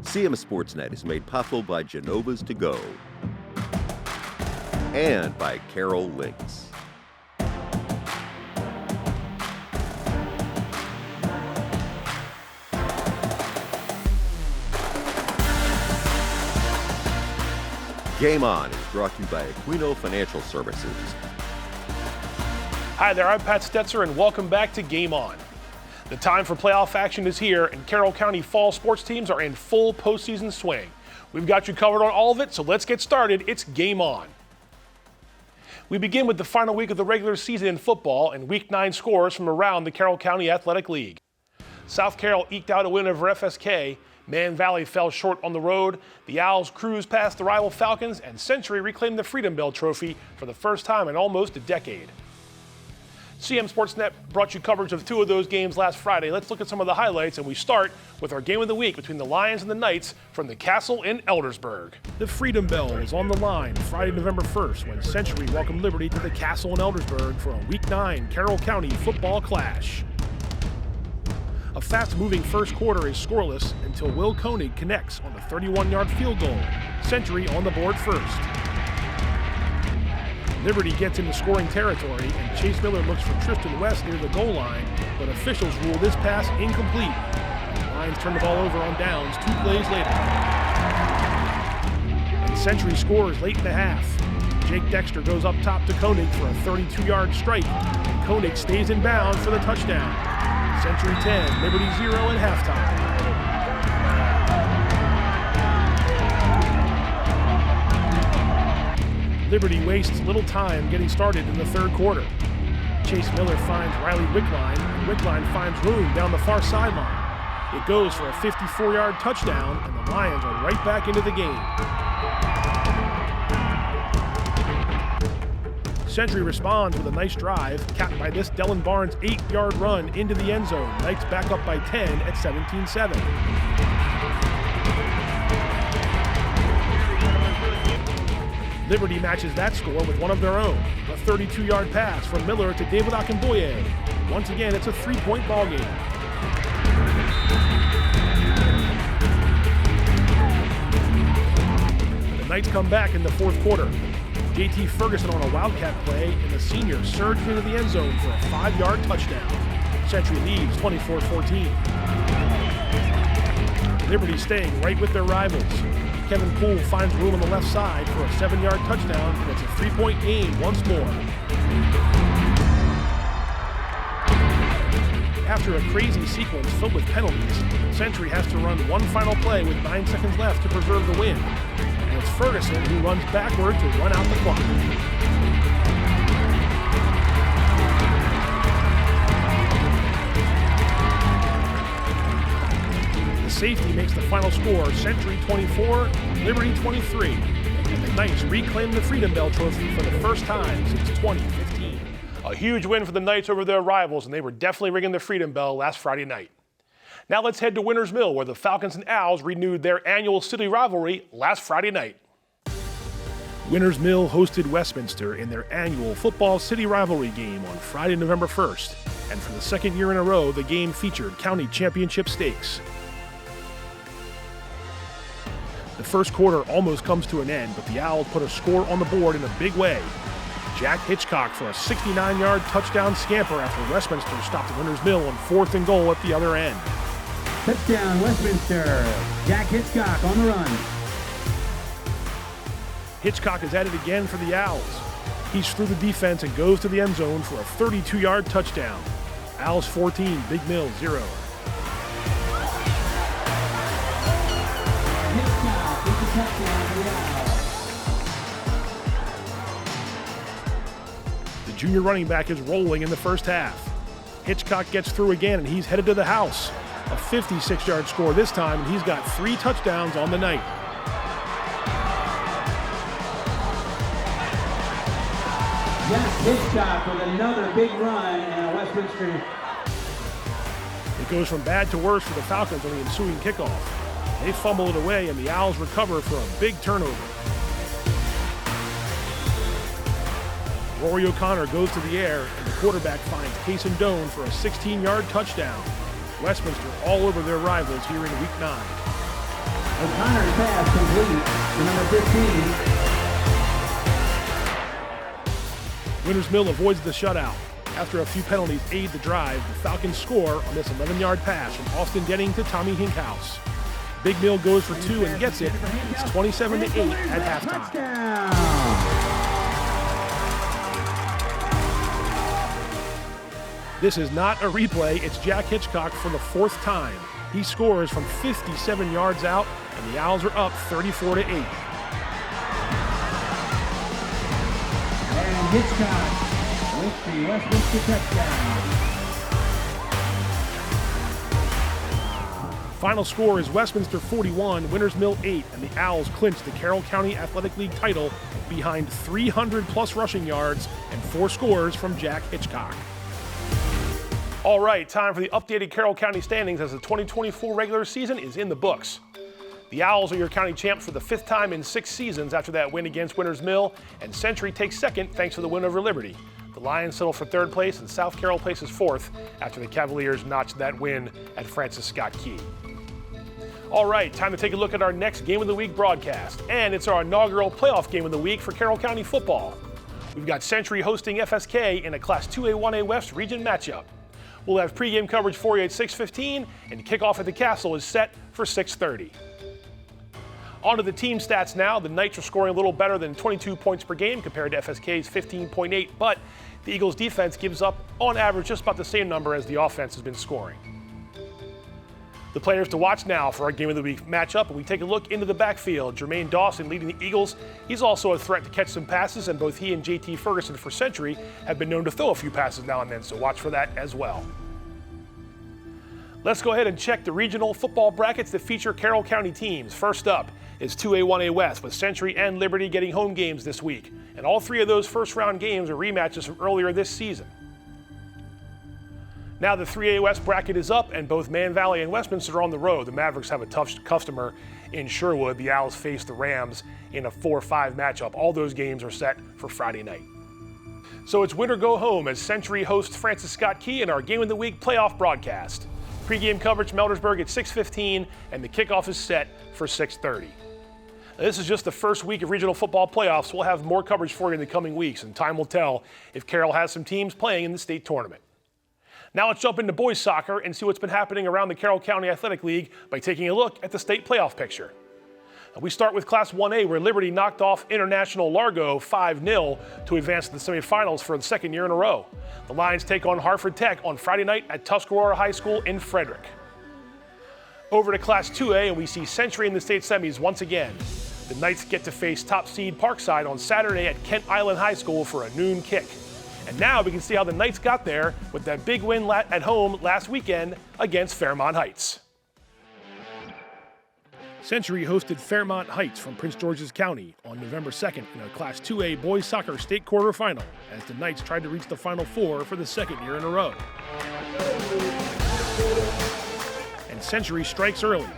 CMSportsNet is made possible by Genova's To Go and by Carroll Links. Game On is brought to you by Aquino Financial Services. Hi there, I'm Pat Stetzer, and welcome back to Game On. The time for playoff action is here, and Carroll County fall sports teams are in full postseason swing. We've got you covered on all of it, so let's get started. It's Game On. We begin with the final week of the regular season in football and Week 9 scores from around the Carroll County Athletic League. South Carroll eked out a win over FSK. Man Valley fell short on the road. The Owls cruised past the rival Falcons, and Century reclaimed the Freedom Bell Trophy for the first time in almost a decade. CMSportsNet brought you coverage of two of those games last Friday. Let's look at some of the highlights, and we start with our game of the week between the Lions and the Knights from the Castle in Eldersburg. The Freedom Bell was on the line Friday, November 1st when Century welcomed Liberty to the Castle in Eldersburg for a Week 9 Carroll County football clash. A fast-moving first quarter is scoreless until Will Koenig connects on the 31-yard field goal. Century on the board first. Liberty gets into scoring territory, and Chase Miller looks for Tristan West near the goal line, but officials rule this pass incomplete. The Lions turn the ball over on downs 2 plays later. And Century scores late in the half. Jake Dexter goes up top to Koenig for a 32-yard strike, and Koenig stays in bounds for the touchdown. Century 10, Liberty 0 at halftime. Liberty wastes little time getting started in the third quarter. Chase Miller finds Riley Wickline, and Wickline finds room down the far sideline. It goes for a 54-yard touchdown, and the Lions are right back into the game. Century responds with a nice drive, capped by this Dellin Barnes 8-yard run into the end zone. Knights back up by 10 at 17-7. Liberty matches that score with one of their own, a 32-yard pass from Miller to David Akinboye. Once again, it's a 3-point ball game. The Knights come back in the fourth quarter. J.T. Ferguson on a wildcat play, and the senior surged into the end zone for a 5-yard touchdown. Century leads 24-14. Liberty staying right with their rivals. Kevin Poole finds room on the left side for a 7-yard touchdown, and it's a 3-point game once more. After a crazy sequence filled with penalties, Century has to run one final play with 9 seconds left to preserve the win. And it's Ferguson who runs backward to run out the clock. The safety makes the final score Century 24, Liberty 23. And the Knights reclaim the Freedom Bell Trophy for the first time since 2015. A huge win for the Knights over their rivals, and they were definitely ringing the Freedom Bell last Friday night. Now let's head to Winners Mill, where the Falcons and Owls renewed their annual city rivalry last Friday night. Winners Mill hosted Westminster in their annual football city rivalry game on Friday, November 1st. And for the second year in a row, the game featured county championship stakes. The first quarter almost comes to an end, but the Owls put a score on the board in a big way. Jack Hitchcock for a 69-yard touchdown scamper after Westminster stopped Winners Mill on 4th and goal at the other end. Touchdown, Westminster. Jack Hitchcock on the run. Hitchcock is at it again for the Owls. He's through the defense and goes to the end zone for a 32-yard touchdown. Owls 14, Big Mill 0. Hitchcock with the touchdown for the Owls. The junior running back is rolling in the first half. Hitchcock gets through again, and he's headed to the house. A 56-yard score this time, and he's got 3 touchdowns on the night. Jack Hitchcock with another big run, and Westminster. It goes from bad to worse for the Falcons on the ensuing kickoff. They fumble it away, and the Owls recover for a big turnover. Rory O'Connor goes to the air, and the quarterback finds Payson Doan for a 16-yard touchdown. Westminster all over their rivals here in Week 9. O'Connor's pass complete to number 15. Winters Mill avoids the shutout. After a few penalties aid the drive, the Falcons score on this 11-yard pass from Austin Denning to Tommy Hinkhouse. Big Mill goes for 2 and gets it. It's 27-8 at halftime. This is not a replay, it's Jack Hitchcock for the 4th time. He scores from 57 yards out, and the Owls are up 34-8. And Hitchcock with the Westminster touchdown. Final score is Westminster 41, Winters Mill 8, and the Owls clinch the Carroll County Athletic League title behind 300-plus rushing yards and 4 scores from Jack Hitchcock. All right, time for the updated Carroll County standings as the 2024 regular season is in the books. The Owls are your county champs for the 5th time in 6 seasons after that win against Winters Mill, and Century takes 2nd thanks to the win over Liberty. The Lions settle for 3rd place, and South Carroll places 4th after the Cavaliers notched that win at Francis Scott Key. All right, time to take a look at our next Game of the Week broadcast, and it's our inaugural playoff Game of the Week for Carroll County football. We've got Century hosting FSK in a Class 2A 1A West region matchup. We'll have pregame coverage for you at 6:15, and kickoff at the Castle is set for 6:30. On to the team stats now. The Knights are scoring a little better than 22 points per game compared to FSK's 15.8, but the Eagles' defense gives up, on average, just about the same number as the offense has been scoring. The players to watch now for our Game of the Week matchup, and we take a look into the backfield. Jermaine Dawson leading the Eagles. He's also a threat to catch some passes, and both he and JT Ferguson for Century have been known to throw a few passes now and then, so watch for that as well. Let's go ahead and check the regional football brackets that feature Carroll County teams. First up is 2A 1A West, with Century and Liberty getting home games this week, and all 3 of those first-round games are rematches from earlier this season. Now the 3A West bracket is up, and both Man Valley and Westminster are on the road. The Mavericks have a tough customer in Sherwood. The Owls face the Rams in a 4-5 matchup. All those games are set for Friday night. So it's win or go home as Century hosts Francis Scott Key in our Game of the Week playoff broadcast. Pre-game coverage from Eldersburg at 6:15, and the kickoff is set for 6:30. This is just the first week of regional football playoffs. We'll have more coverage for you in the coming weeks, and time will tell if Carroll has some teams playing in the state tournament. Now let's jump into boys soccer and see what's been happening around the Carroll County Athletic League by taking a look at the state playoff picture. We start with Class 1A, where Liberty knocked off International Largo 5-0 to advance to the semifinals for the 2nd year in a row. The Lions take on Hartford Tech on Friday night at Tuscarora High School in Frederick. Over to Class 2A, and we see Century in the state semis once again. The Knights get to face top seed Parkside on Saturday at Kent Island High School for a noon kick. And now we can see how the Knights got there with that big win at home last weekend against Fairmont Heights. Century hosted Fairmont Heights from Prince George's County on November 2nd in a Class 2A boys soccer state quarterfinal as the Knights tried to reach the Final Four for the 2nd year in a row. And Century strikes early.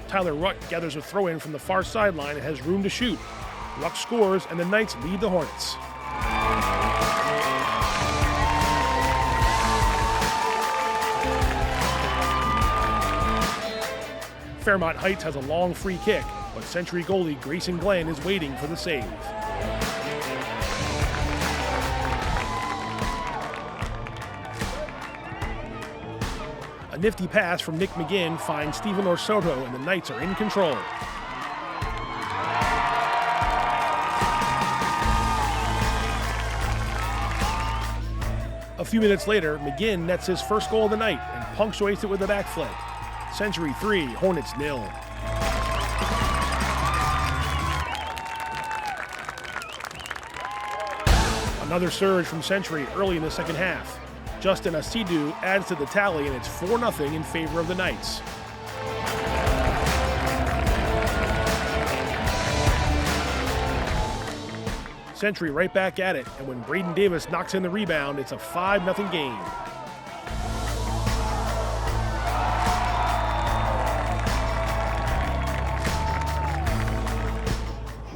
Tyler Ruck gathers a throw-in from the far sideline and has room to shoot. Ruck scores, and the Knights lead the Hornets. Fairmont Heights has a long free kick, but Century goalie Grayson Glenn is waiting for the save. A nifty pass from Nick McGinn finds Stephen Orsoto, and the Knights are in control. A few minutes later, McGinn nets his first goal of the night and punctuates it with a back flick. Century 3, Hornets 0. Another surge from Century early in the second half. Justin Asidu adds to the tally, and it's 4-0 in favor of the Knights. Century right back at it, and when Braden Davis knocks in the rebound, it's a 5-0 game.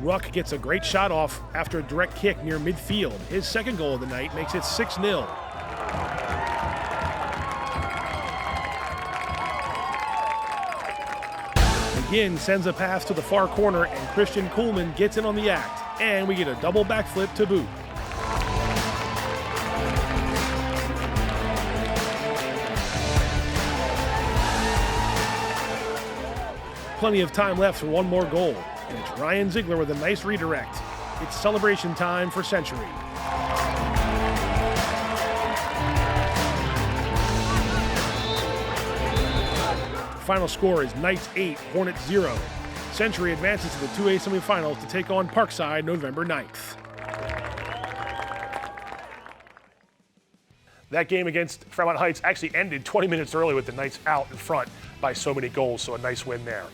Ruck gets a great shot off after a direct kick near midfield. His second goal of the night makes it 6-0. McGinn sends a pass to the far corner, and Christian Kuhlman gets in on the act, and we get a double backflip to boot. Plenty of time left for one more goal, and it's Ryan Ziegler with a nice redirect. It's celebration time for Century. Final score is Knights 8, Hornets 0. Century advances to the 2A semifinals to take on Parkside November 9th. That game against Fairmont Heights actually ended 20 minutes early with the Knights out in front by so many goals, so a nice win there.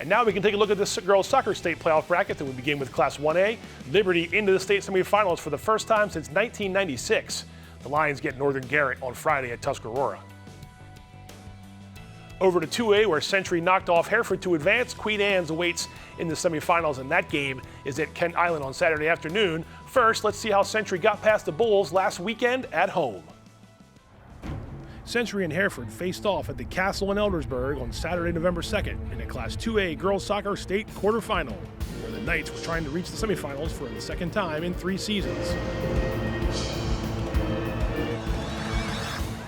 And now we can take a look at this girls soccer state playoff bracket that we begin with Class 1A. Liberty into the state semifinals for the first time since 1996. The Lions get Northern Garrett on Friday at Tuscarora. Over to 2A, where Century knocked off Hereford to advance. Queen Anne's awaits in the semifinals, and that game is at Kent Island on Saturday afternoon. First, let's see how Century got past the Bulls last weekend at home. Century and Hereford faced off at the Castle in Eldersburg on Saturday, November 2nd in a Class 2A girls soccer state quarterfinal, where the Knights were trying to reach the semifinals for the second time in 3 seasons.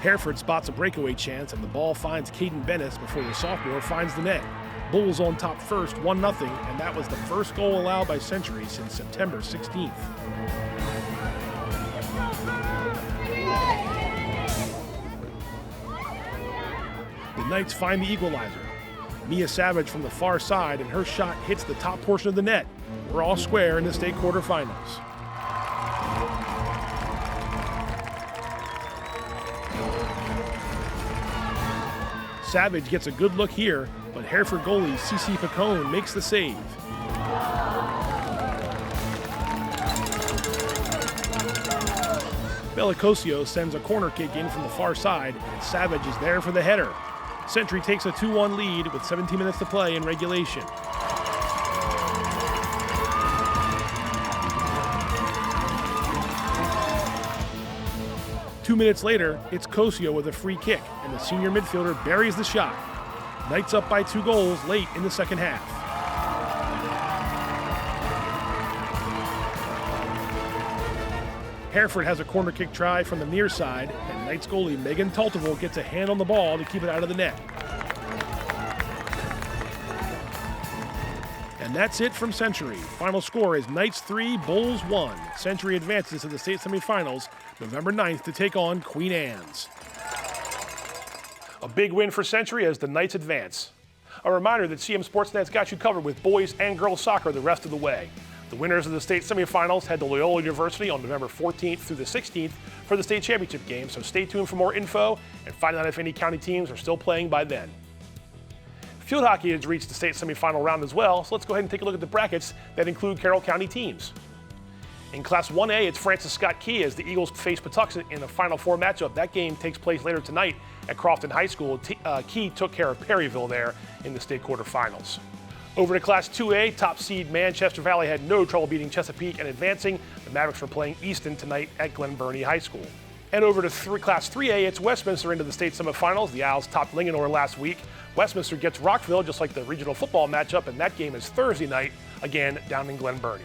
Hereford spots a breakaway chance, and the ball finds Caden Bennis before the sophomore finds the net. Bulls on top first, 1-0, and that was the first goal allowed by Century since September 16th. The Knights find the equalizer. Mia Savage from the far side, and her shot hits the top portion of the net. We're all square in the state quarterfinals. Savage gets a good look here, but Hereford goalie CC Picone makes the save. Bellicosio sends a corner kick in from the far side, and Savage is there for the header. Century takes a 2-1 lead with 17 minutes to play in regulation. Two minutes later, it's Cosio with a free kick, and the senior midfielder buries the shot. Knights up by 2 goals late in the second half. Hereford has a corner kick try from the near side, and Knights goalie Megan Talteville gets a hand on the ball to keep it out of the net. And that's it from Century. Final score is Knights 3, Bulls 1. Century advances to the state semifinals November 9th to take on Queen Anne's. A big win for Century as the Knights advance. A reminder that CM SportsNet's got you covered with boys and girls soccer the rest of the way. The winners of the state semifinals head to Loyola University on November 14th through the 16th for the state championship game, so stay tuned for more info and find out if any county teams are still playing by then. Field hockey has reached the state semifinal round as well, so let's go ahead and take a look at the brackets that include Carroll County teams. In Class 1A, it's Francis Scott Key as the Eagles face Patuxent in the Final Four matchup. That game takes place later tonight at Crofton High School. Key took care of Perryville there in the state quarterfinals. Over to Class 2A, top seed Manchester Valley had no trouble beating Chesapeake and advancing. The Mavericks were playing Easton tonight at Glen Burnie High School. And over to Class 3A, it's Westminster into the state semifinals. The Owls topped Linganore last week. Westminster gets Rockville, just like the regional football matchup, and that game is Thursday night, again down in Glen Burnie.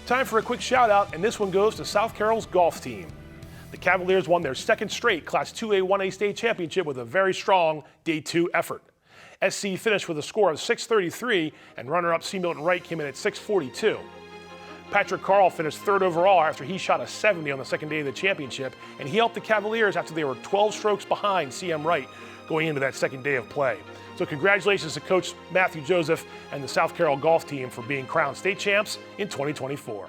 Time for a quick shout out, and this one goes to South Carroll's golf team. The Cavaliers won their second straight Class 2A 1A state championship with a very strong Day 2 effort. SC finished with a score of 633, and runner-up C. Milton Wright came in at 642. Patrick Carl finished third overall after he shot a 70 on the second day of the championship, and he helped the Cavaliers after they were 12 strokes behind CM Wright going into that second day of play. So congratulations to Coach Matthew Joseph and the South Carroll golf team for being crowned state champs in 2024.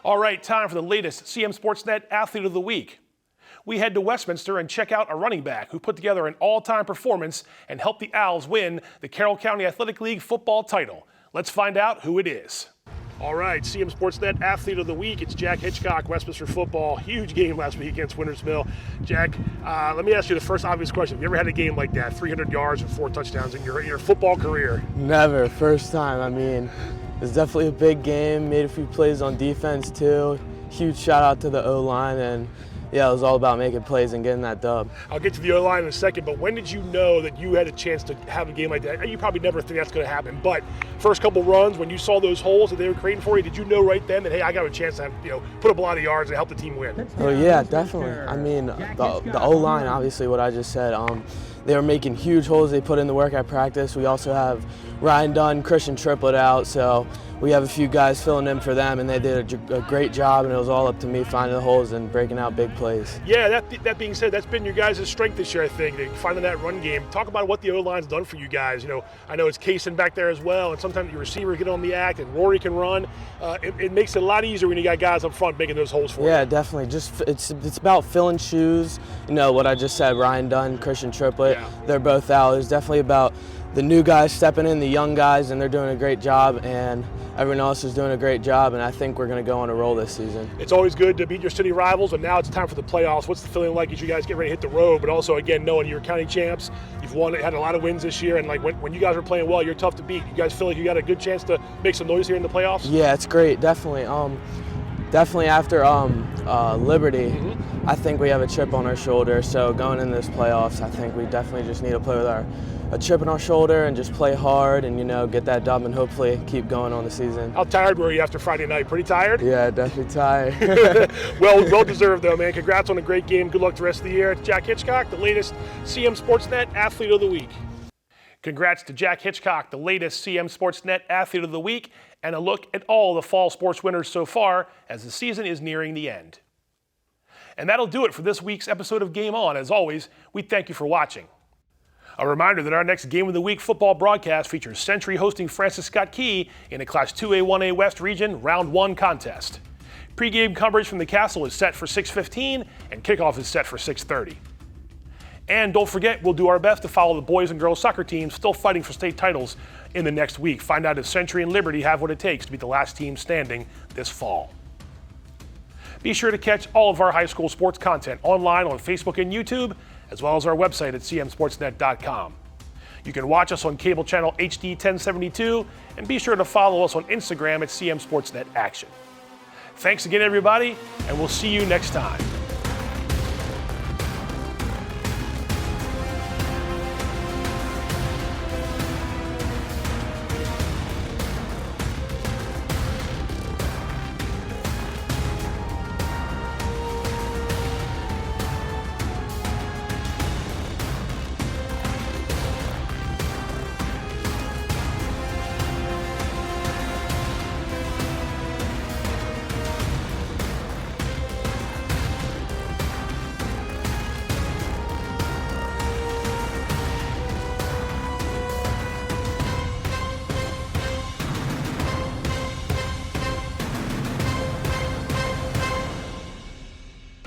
All right, time for the latest CM SportsNet Athlete of the Week. We head to Westminster and check out a running back who put together an all-time performance and helped the Owls win the Carroll County Athletic League football title. Let's find out who it is. All right, CM SportsNet Athlete of the Week. It's Jack Hitchcock, Westminster football. Huge game last week against Winters Mill. Jack, let me ask you the first obvious question. Have you ever had a game like that, 300 yards and 4 touchdowns in your football career? Never. First time. I mean, it's definitely a big game. Made a few plays on defense, too. Huge shout out to the O-line and yeah, it was all about making plays and getting that dub. I'll get to the O-line in a second, but when did you know that you had a chance to have a game like that? You probably never think that's going to happen, but first couple runs, when you saw those holes that they were creating for you, did you know right then that, hey, I got a chance to have, put up a lot of yards and help the team win? Oh yeah, definitely. I mean, the O-line, obviously what I just said, they were making huge holes. They put in the work at practice. We also have Ryan Dunn, Christian Triplett out, so we have a few guys filling in for them, and they did a great job, and it was all up to me finding the holes and breaking out big plays. Yeah, that being said, that's been your guys' strength this year, I think, finding that run game. Talk about what the O-line's done for you guys. I know it's Kaysen back there as well, and sometimes your receivers get on the act, and Rory can run. It makes it a lot easier when you got guys up front making those holes for you. Yeah, definitely. Just it's about filling shoes. What I just said, Ryan Dunn, Christian Triplett, they're both out. It's definitely about the new guys stepping in, the young guys, and they're doing a great job, and everyone else is doing a great job, and I think we're going to go on a roll this season. It's always good to beat your city rivals, but now it's time for the playoffs. What's the feeling like as you guys get ready to hit the road, but also, again, knowing you're county champs, you've had a lot of wins this year, and when you guys are playing well, you're tough to beat. You guys feel like you got a good chance to make some noise here in the playoffs? Yeah, it's great, definitely. Definitely after Liberty, I think we have a chip on our shoulder, so going in this playoffs, I think we definitely just need to play with a chip on our shoulder and just play hard and, get that dub and hopefully keep going on the season. How tired were you after Friday night? Pretty tired? Yeah, definitely tired. Well deserved though, man. Congrats on a great game. Good luck the rest of the year. It's Jack Hitchcock, the latest CMSportsNet Athlete of the Week. Congrats to Jack Hitchcock, the latest CMSportsNet Athlete of the Week, and a look at all the fall sports winners so far as the season is nearing the end. And that'll do it for this week's episode of Game On. As always, we thank you for watching. A reminder that our next Game of the Week football broadcast features Century hosting Francis Scott Key in a Class 2A 1A West Region Round 1 contest. Pre-game coverage from the Castle is set for 6:15 and kickoff is set for 6:30. And don't forget, we'll do our best to follow the boys and girls soccer teams still fighting for state titles in the next week. Find out if Century and Liberty have what it takes to be the last team standing this fall. Be sure to catch all of our high school sports content online on Facebook and YouTube, as well as our website at cmsportsnet.com. You can watch us on cable channel HD 1072, and be sure to follow us on Instagram at CMSportsNet Action. Thanks again, everybody, and we'll see you next time.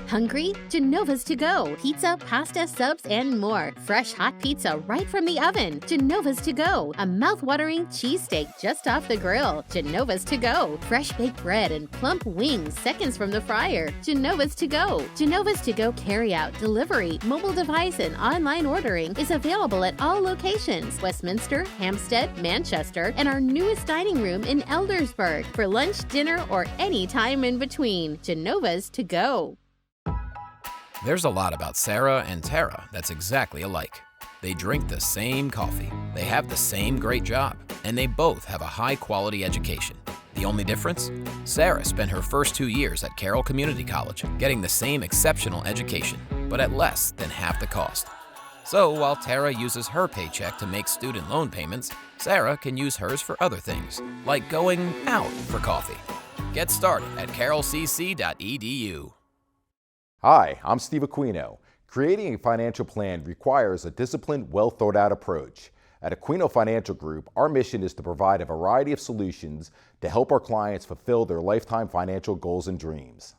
Hungry? Genova's to go. Pizza, pasta, subs, and more. Fresh hot pizza right from the oven. Genova's to go. A mouth-watering cheesesteak just off the grill. Genova's to go. Fresh baked bread and plump wings seconds from the fryer. Genova's to go. Genova's to go carry-out, delivery, mobile device, and online ordering is available at all locations. Westminster, Hampstead, Manchester, and our newest dining room in Eldersburg. For lunch, dinner, or any time in between. Genova's to go. There's a lot about Sarah and Tara that's exactly alike. They drink the same coffee, they have the same great job, and they both have a high-quality education. The only difference? Sarah spent her first 2 years at Carroll Community College, getting the same exceptional education, but at less than half the cost. So while Tara uses her paycheck to make student loan payments, Sarah can use hers for other things, like going out for coffee. Get started at carrollcc.edu. Hi, I'm Steve Aquino. Creating a financial plan requires a disciplined, well-thought-out approach. At Aquino Financial Group, our mission is to provide a variety of solutions to help our clients fulfill their lifetime financial goals and dreams.